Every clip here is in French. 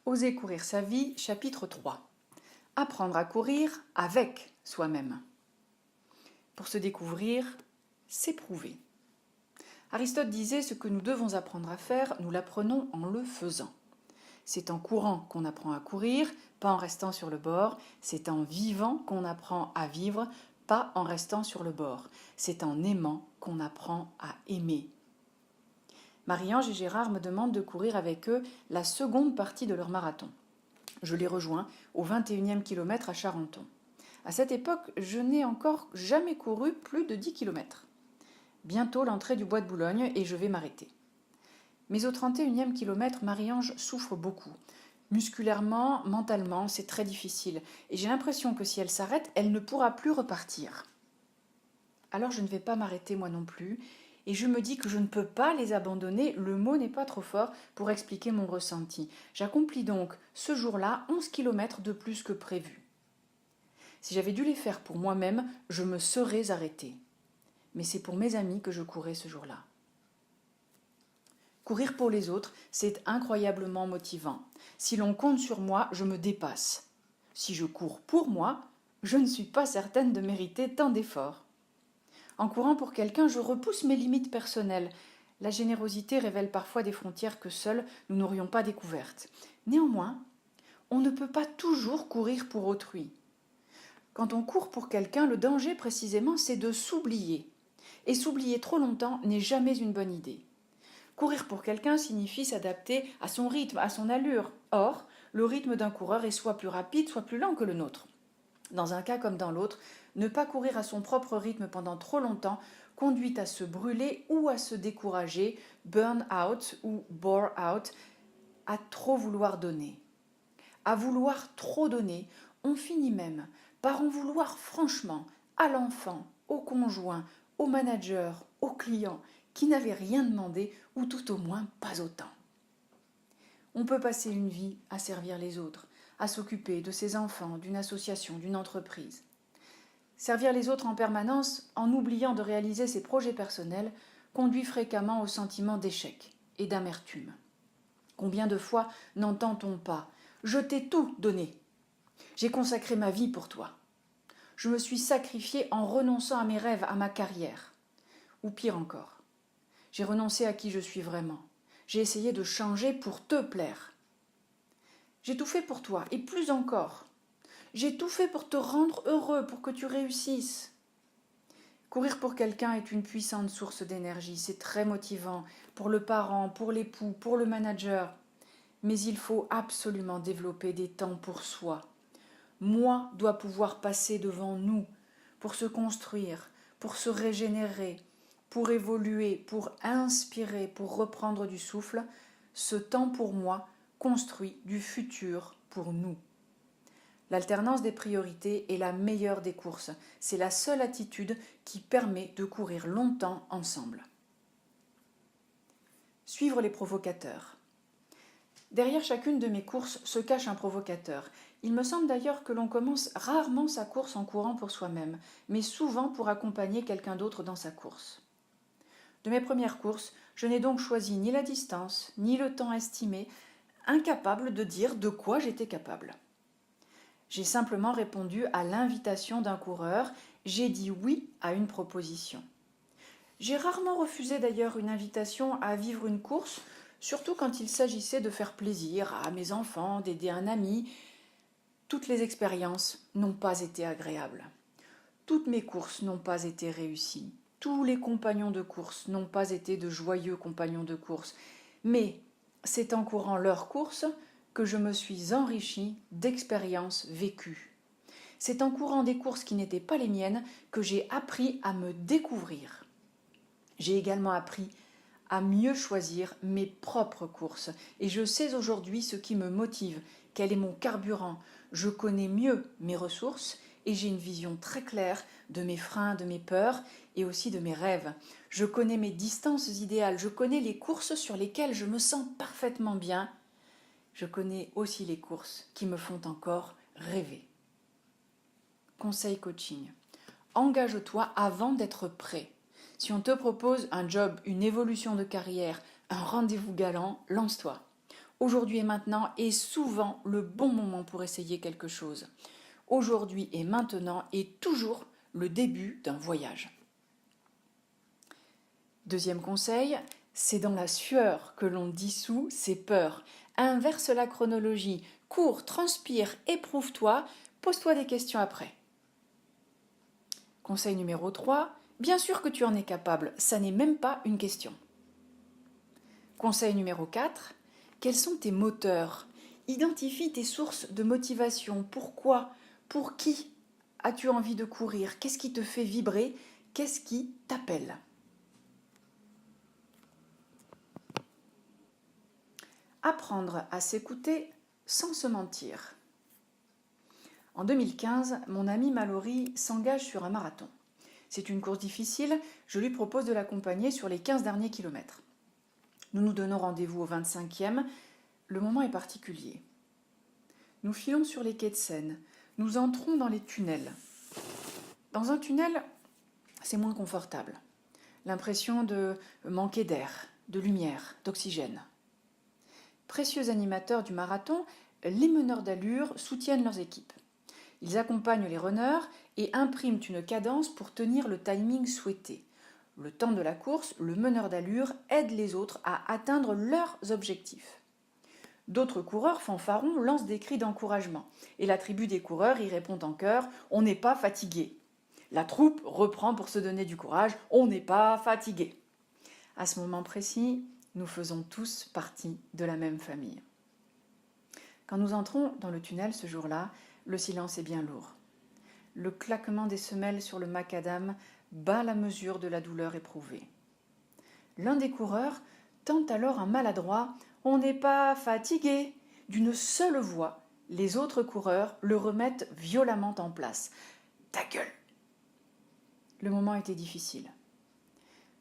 Oser courir sa vie, chapitre 3. Apprendre à courir avec soi-même. Pour se découvrir, s'éprouver. Aristote disait: ce que nous devons apprendre à faire, nous l'apprenons en le faisant. C'est en courant qu'on apprend à courir, pas en restant sur le bord. C'est en vivant qu'on apprend à vivre, pas en restant sur le bord. C'est en aimant qu'on apprend à aimer. Marie-Ange et Gérard me demandent de courir avec eux la seconde partie de leur marathon. Je les rejoins au 21e kilomètre à Charenton. À cette époque, je n'ai encore jamais couru plus de 10 kilomètres. Bientôt l'entrée du bois de Boulogne et je vais m'arrêter. Mais au 31e kilomètre, Marie-Ange souffre beaucoup. Musculairement, mentalement, c'est très difficile. Et j'ai l'impression que si elle s'arrête, elle ne pourra plus repartir. Alors je ne vais pas m'arrêter moi non plus. Et je me dis que je ne peux pas les abandonner, le mot n'est pas trop fort pour expliquer mon ressenti. J'accomplis donc ce jour-là 11 kilomètres de plus que prévu. Si j'avais dû les faire pour moi-même, je me serais arrêtée. Mais c'est pour mes amis que je courais ce jour-là. Courir pour les autres, c'est incroyablement motivant. Si l'on compte sur moi, je me dépasse. Si je cours pour moi, je ne suis pas certaine de mériter tant d'efforts. En courant pour quelqu'un, je repousse mes limites personnelles. La générosité révèle parfois des frontières que seuls nous n'aurions pas découvertes. Néanmoins, on ne peut pas toujours courir pour autrui. Quand on court pour quelqu'un, le danger précisément, c'est de s'oublier. Et s'oublier trop longtemps n'est jamais une bonne idée. Courir pour quelqu'un signifie s'adapter à son rythme, à son allure. Or, le rythme d'un coureur est soit plus rapide, soit plus lent que le nôtre. Dans un cas comme dans l'autre, ne pas courir à son propre rythme pendant trop longtemps conduit à se brûler ou à se décourager, burn out ou bore out, à trop vouloir donner. À vouloir trop donner, on finit même par en vouloir franchement à l'enfant, au conjoint, au manager, au client, qui n'avait rien demandé ou tout au moins pas autant. On peut passer une vie à servir les autres, à s'occuper de ses enfants, d'une association, d'une entreprise. Servir les autres en permanence, en oubliant de réaliser ses projets personnels, conduit fréquemment au sentiment d'échec et d'amertume. Combien de fois n'entend-on pas « Je t'ai tout donné. J'ai consacré ma vie pour toi. Je me suis sacrifié en renonçant à mes rêves, à ma carrière. » Ou pire encore, « J'ai renoncé à qui je suis vraiment. J'ai essayé de changer pour te plaire. J'ai tout fait pour toi, et plus encore. J'ai tout fait pour te rendre heureux, pour que tu réussisses. » Courir pour quelqu'un est une puissante source d'énergie. C'est très motivant pour le parent, pour l'époux, pour le manager. Mais il faut absolument développer des temps pour soi. Moi doit pouvoir passer devant nous pour se construire, pour se régénérer, pour évoluer, pour inspirer, pour reprendre du souffle. Ce temps pour moi construit du futur pour nous. L'alternance des priorités est la meilleure des courses. C'est la seule attitude qui permet de courir longtemps ensemble. Suivre les provocateurs. Derrière chacune de mes courses se cache un provocateur. Il me semble d'ailleurs que l'on commence rarement sa course en courant pour soi-même, mais souvent pour accompagner quelqu'un d'autre dans sa course. De mes premières courses, je n'ai donc choisi ni la distance, ni le temps estimé, incapable de dire de quoi j'étais capable. J'ai simplement répondu à l'invitation d'un coureur, j'ai dit oui à une proposition. J'ai rarement refusé d'ailleurs une invitation à vivre une course, surtout quand il s'agissait de faire plaisir à mes enfants, d'aider un ami. Toutes les expériences n'ont pas été agréables. Toutes mes courses n'ont pas été réussies. Tous les compagnons de course n'ont pas été de joyeux compagnons de course. Mais c'est en courant leur course que je me suis enrichie d'expériences vécues. C'est en courant des courses qui n'étaient pas les miennes que j'ai appris à me découvrir. J'ai également appris à mieux choisir mes propres courses. Et je sais aujourd'hui ce qui me motive, quel est mon carburant. Je connais mieux mes ressources et j'ai une vision très claire de mes freins, de mes peurs et aussi de mes rêves. Je connais mes distances idéales, je connais les courses sur lesquelles je me sens parfaitement bien. Je connais aussi les courses qui me font encore rêver. Conseil coaching. Engage-toi avant d'être prêt. Si on te propose un job, une évolution de carrière, un rendez-vous galant, lance-toi. Aujourd'hui et maintenant est souvent le bon moment pour essayer quelque chose. Aujourd'hui et maintenant est toujours le début d'un voyage. Deuxième conseil, c'est dans la sueur que l'on dissout ses peurs. Inverse la chronologie, cours, transpire, éprouve-toi, pose-toi des questions après. Conseil numéro 3, bien sûr que tu en es capable, ça n'est même pas une question. Conseil numéro 4, quels sont tes moteurs? Identifie tes sources de motivation. Pourquoi? Pour qui as-tu envie de courir? Qu'est-ce qui te fait vibrer? Qu'est-ce qui t'appelle? Apprendre à s'écouter sans se mentir. En 2015, mon ami Mallory s'engage sur un marathon. C'est une course difficile, je lui propose de l'accompagner sur les 15 derniers kilomètres. Nous nous donnons rendez-vous au 25e. Le moment est particulier. Nous filons sur les quais de Seine. Nous entrons dans les tunnels. Dans un tunnel, c'est moins confortable. L'impression de manquer d'air, de lumière, d'oxygène. Précieux animateurs du marathon, les meneurs d'allure soutiennent leurs équipes. Ils accompagnent les runners et impriment une cadence pour tenir le timing souhaité. Le temps de la course, le meneur d'allure aide les autres à atteindre leurs objectifs. D'autres coureurs fanfarons lancent des cris d'encouragement et la tribu des coureurs y répond en chœur « On n'est pas fatigué ». La troupe reprend pour se donner du courage « On n'est pas fatigué ». À ce moment précis, nous faisons tous partie de la même famille. Quand nous entrons dans le tunnel ce jour-là, le silence est bien lourd. Le claquement des semelles sur le macadam bat la mesure de la douleur éprouvée. L'un des coureurs tente alors un maladroit « On n'est pas fatigué ». D'une seule voix, les autres coureurs le remettent violemment en place. « Ta gueule !» Le moment était difficile.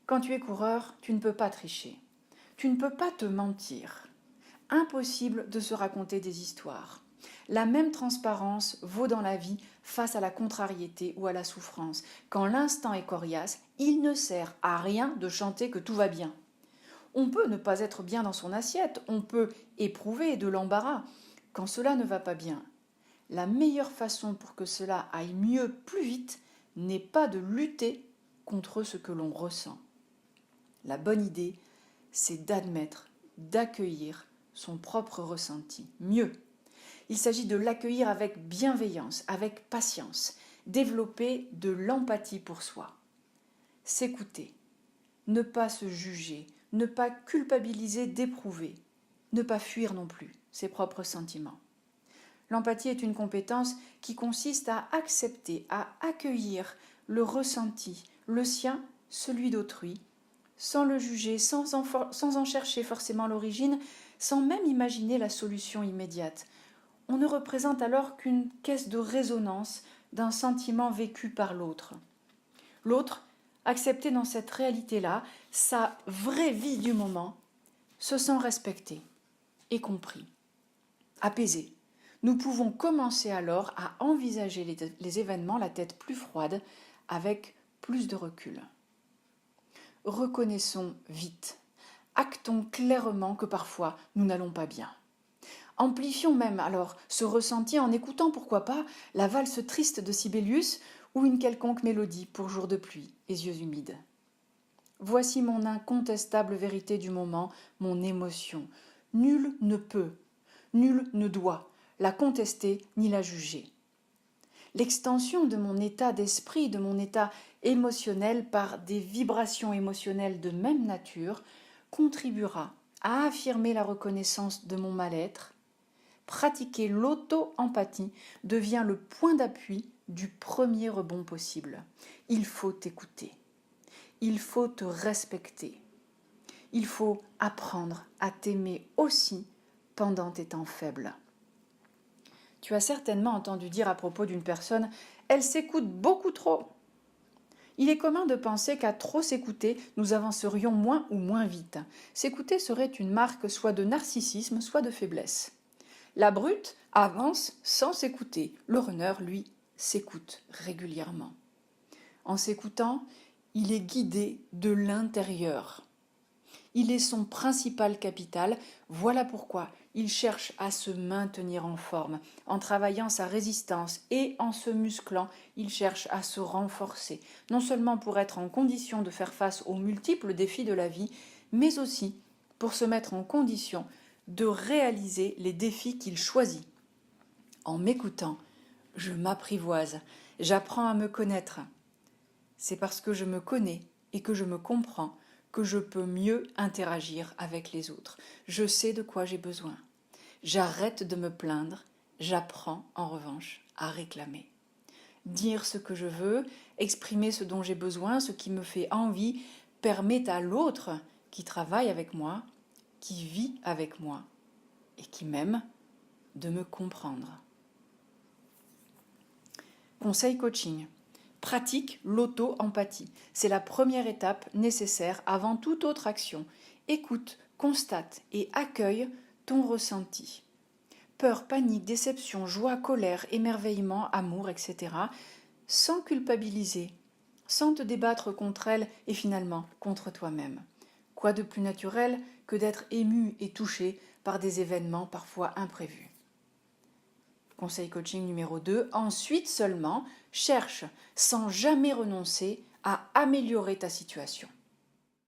Quand tu es coureur, tu ne peux pas tricher. Tu ne peux pas te mentir. Impossible de se raconter des histoires. La même transparence vaut dans la vie face à la contrariété ou à la souffrance. Quand l'instant est coriace, il ne sert à rien de chanter que tout va bien. On peut ne pas être bien dans son assiette, on peut éprouver de l'embarras quand cela ne va pas bien. La meilleure façon pour que cela aille mieux plus vite n'est pas de lutter contre ce que l'on ressent. La bonne idée, c'est d'admettre, d'accueillir son propre ressenti. Mieux, il s'agit de l'accueillir avec bienveillance, avec patience, développer de l'empathie pour soi. S'écouter, ne pas se juger, ne pas culpabiliser d'éprouver, ne pas fuir non plus ses propres sentiments. L'empathie est une compétence qui consiste à accepter, à accueillir le ressenti, le sien, celui d'autrui, sans le juger, sans en chercher forcément l'origine, sans même imaginer la solution immédiate. On ne représente alors qu'une caisse de résonance d'un sentiment vécu par l'autre. L'autre, accepté dans cette réalité-là, sa vraie vie du moment, se sent respecté et compris, apaisé. Nous pouvons commencer alors à envisager les événements la tête plus froide, avec plus de recul. Reconnaissons vite, actons clairement que parfois nous n'allons pas bien. Amplifions même alors ce ressenti en écoutant, pourquoi pas, la valse triste de Sibelius ou une quelconque mélodie pour jour de pluie et yeux humides. Voici mon incontestable vérité du moment, mon émotion. Nul ne peut, nul ne doit la contester ni la juger. L'extension de mon état d'esprit, de mon état émotionnel par des vibrations émotionnelles de même nature contribuera à affirmer la reconnaissance de mon mal-être. Pratiquer l'auto-empathie devient le point d'appui du premier rebond possible. Il faut t'écouter. Il faut te respecter. Il faut apprendre à t'aimer aussi pendant tes temps faibles. Tu as certainement entendu dire à propos d'une personne « elle s'écoute beaucoup trop ». Il est commun de penser qu'à trop s'écouter, nous avancerions moins ou moins vite. S'écouter serait une marque soit de narcissisme, soit de faiblesse. La brute avance sans s'écouter. Le runner, lui, s'écoute régulièrement. En s'écoutant, il est guidé de l'intérieur. Il est son principal capital, voilà pourquoi il cherche à se maintenir en forme. En travaillant sa résistance et en se musclant, il cherche à se renforcer, non seulement pour être en condition de faire face aux multiples défis de la vie, mais aussi pour se mettre en condition de réaliser les défis qu'il choisit. En m'écoutant, je m'apprivoise, j'apprends à me connaître. C'est parce que je me connais et que je me comprends que je peux mieux interagir avec les autres. Je sais de quoi j'ai besoin. J'arrête de me plaindre, j'apprends en revanche à réclamer. Dire ce que je veux, exprimer ce dont j'ai besoin, ce qui me fait envie, permet à l'autre qui travaille avec moi, qui vit avec moi et qui m'aime, de me comprendre. Conseil coaching. Pratique l'auto-empathie. C'est la première étape nécessaire avant toute autre action. Écoute, constate et accueille ton ressenti. Peur, panique, déception, joie, colère, émerveillement, amour, etc. Sans culpabiliser, sans te débattre contre elle et finalement contre toi-même. Quoi de plus naturel que d'être ému et touché par des événements parfois imprévus. Conseil coaching numéro 2. Ensuite seulement, cherche sans jamais renoncer à améliorer ta situation.